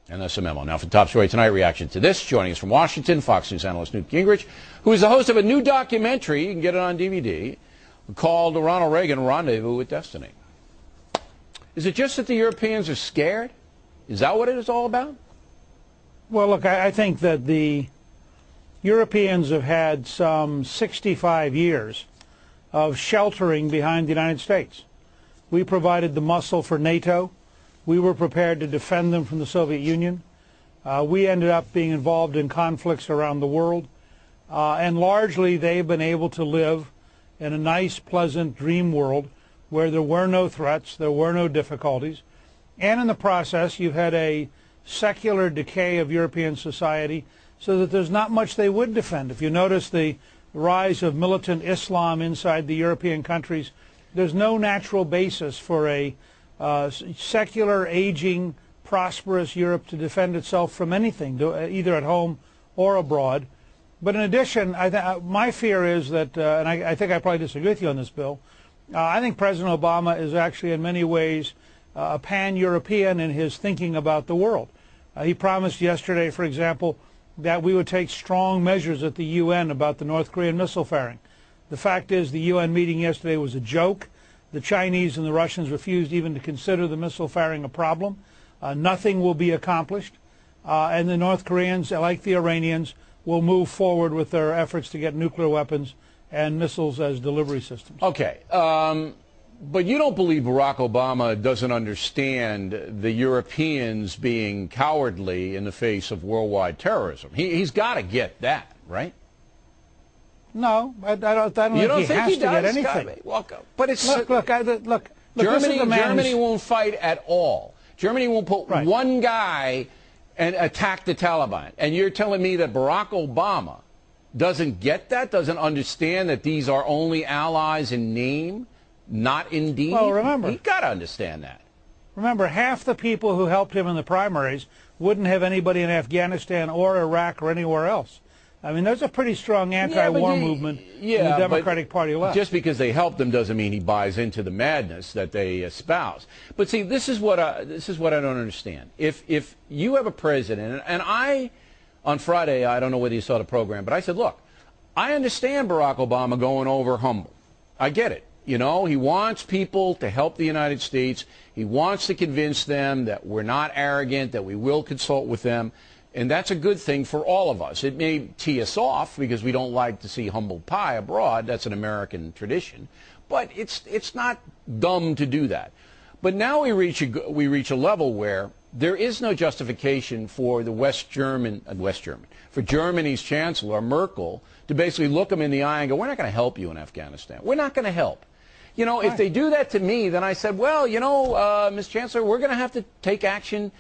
And that's a memo. Now for the top story tonight, reaction to this. Joining us from Washington, Fox News analyst Newt Gingrich, who is the host of a new documentary, you can get it on DVD, called Ronald Reagan, Rendezvous with Destiny. Is it just that the Europeans are scared? Is that what it is all about? Well, look, I think that the Europeans have had some 65 years of sheltering behind the United States. We provided the muscle for NATO. We were prepared to defend them from the Soviet Union. We ended up being involved in conflicts around the world. And largely, they've been able to live in a nice, pleasant dream world where there were no threats, there were no difficulties. And in the process, you've had a secular decay of European society so that there's not much they would defend. If you notice the rise of militant Islam inside the European countries, there's no natural basis for a secular, aging, prosperous Europe to defend itself from anything, either at home or abroad. But in addition, my fear is that, and I think I probably disagree with you on this, Bill, I think President Obama is actually in many ways a pan-European in his thinking about the world. He promised yesterday, for example, that we would take strong measures at the UN about the North Korean missile firing. The fact is the UN meeting yesterday was a joke. The Chinese and the Russians refused even to consider the missile firing a problem. Nothing will be accomplished. And the North Koreans, like the Iranians, will move forward with their efforts to get nuclear weapons and missiles as delivery systems. Okay. But you don't believe Barack Obama doesn't understand the Europeans being cowardly in the face of worldwide terrorism. He's got to get that, right? No, I don't think he has to get anything. But it's look. Germany won't fight at all. Germany won't put one guy and attack the Taliban. And you're telling me that Barack Obama doesn't get that, doesn't understand that these are only allies in name, not in deed? Well, remember, he's got to understand that. Remember, half the people who helped him in the primaries wouldn't have anybody in Afghanistan or Iraq or anywhere else. I mean, there's a pretty strong anti-war movement in the Democratic Party left. Just because they helped them doesn't mean he buys into the madness that they espouse. But see, this is what I don't understand. If you have a president, and on Friday, I don't know whether you saw the program, but I said, look, I understand Barack Obama going over humble. I get it. You know, he wants people to help the United States. He wants to convince them that we're not arrogant, that we will consult with them. And that's a good thing for all of us. It may tee us off because we don't like to see humble pie abroad. That's an American tradition. But it's not dumb to do that. But now we reach a level where there is no justification for for Germany's Chancellor, Merkel, to basically look them in the eye and go, we're not going to help you in Afghanistan. We're not going to help. You know, if they do that to me, then I said, well, you know, Ms. Chancellor, we're going to have to take action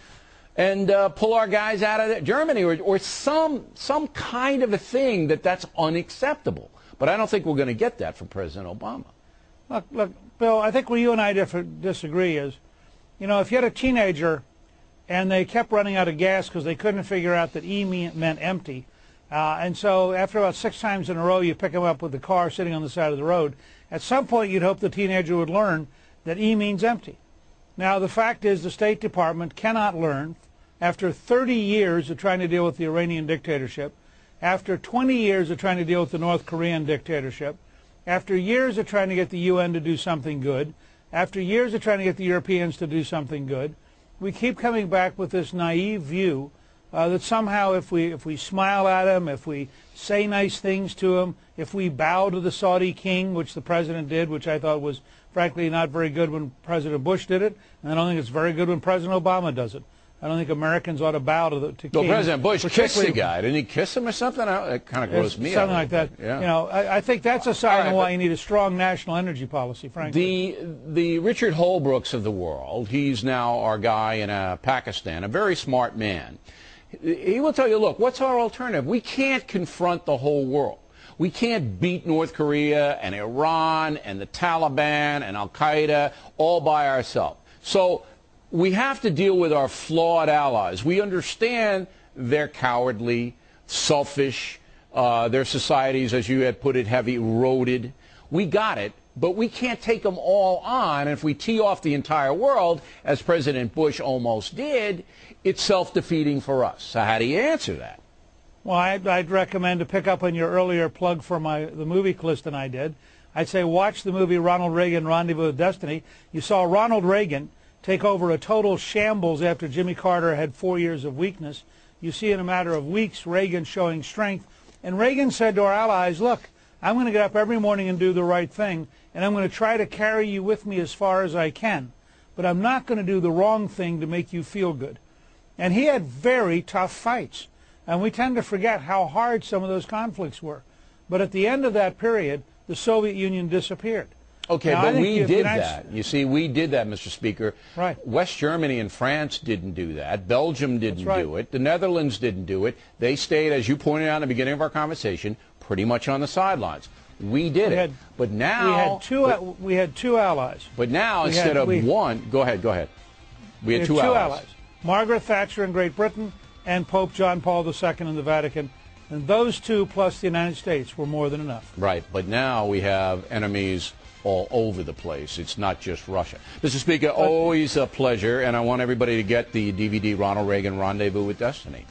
and pull our guys out of Germany or some kind of a thing that's unacceptable. But I don't think we're going to get that from President Obama. Look, Bill, I think where you and I disagree is, you know, if you had a teenager and they kept running out of gas because they couldn't figure out that E meant empty, and so after about 6 times in a row you pick them up with the car sitting on the side of the road, at some point you'd hope the teenager would learn that E means empty. Now, the fact is the State Department cannot learn, after 30 years of trying to deal with the Iranian dictatorship, after 20 years of trying to deal with the North Korean dictatorship, after years of trying to get the UN to do something good, after years of trying to get the Europeans to do something good, we keep coming back with this naive view that somehow if we smile at him, if we say nice things to him, if we bow to the Saudi king, which the president did, which I thought was frankly not very good when President Bush did it, and I don't think it's very good when President Obama does it. I don't think Americans ought to bow to kings. Well, President Bush kissed the guy. Didn't he kiss him or something? That kind of grossed me out. Something like that. Yeah. You know, I think that's a sign of why you need a strong national energy policy, frankly. The Richard Holbrooks of the world, he's now our guy in Pakistan, a very smart man. He will tell you, look, what's our alternative? We can't confront the whole world. We can't beat North Korea and Iran and the Taliban and Al-Qaeda all by ourselves. So we have to deal with our flawed allies. We understand they're cowardly, selfish, their societies, as you had put it, have eroded. We got it. but we can't take them all on. And if we tee off the entire world, as President Bush almost did, it's self-defeating for us. So how do you answer that? Well, I'd recommend to pick up on your earlier plug for the movie Clifton I did. I'd say watch the movie Ronald Reagan, Rendezvous with Destiny. You saw Ronald Reagan take over a total shambles after Jimmy Carter had 4 years of weakness. You see in a matter of weeks Reagan showing strength. And Reagan said to our allies, look, I'm going to get up every morning and do the right thing, and I'm going to try to carry you with me as far as I can. But I'm not going to do the wrong thing to make you feel good. And he had very tough fights. And we tend to forget how hard some of those conflicts were. But at the end of that period, the Soviet Union disappeared. Okay, now, but we did that. You see, we did that, Mr. Speaker. Right. West Germany and France didn't do that. Belgium didn't do it. The Netherlands didn't do it. They stayed, as you pointed out in the beginning of our conversation, pretty much on the sidelines. We did it. But now... We had two allies. But now, instead of one... Go ahead. We had two allies. Margaret Thatcher in Great Britain and Pope John Paul II in the Vatican. And those two, plus the United States, were more than enough. Right. But now we have enemies all over the place. It's not just Russia. Mr. Speaker, always a pleasure, and I want everybody to get the DVD Ronald Reagan Rendezvous with Destiny.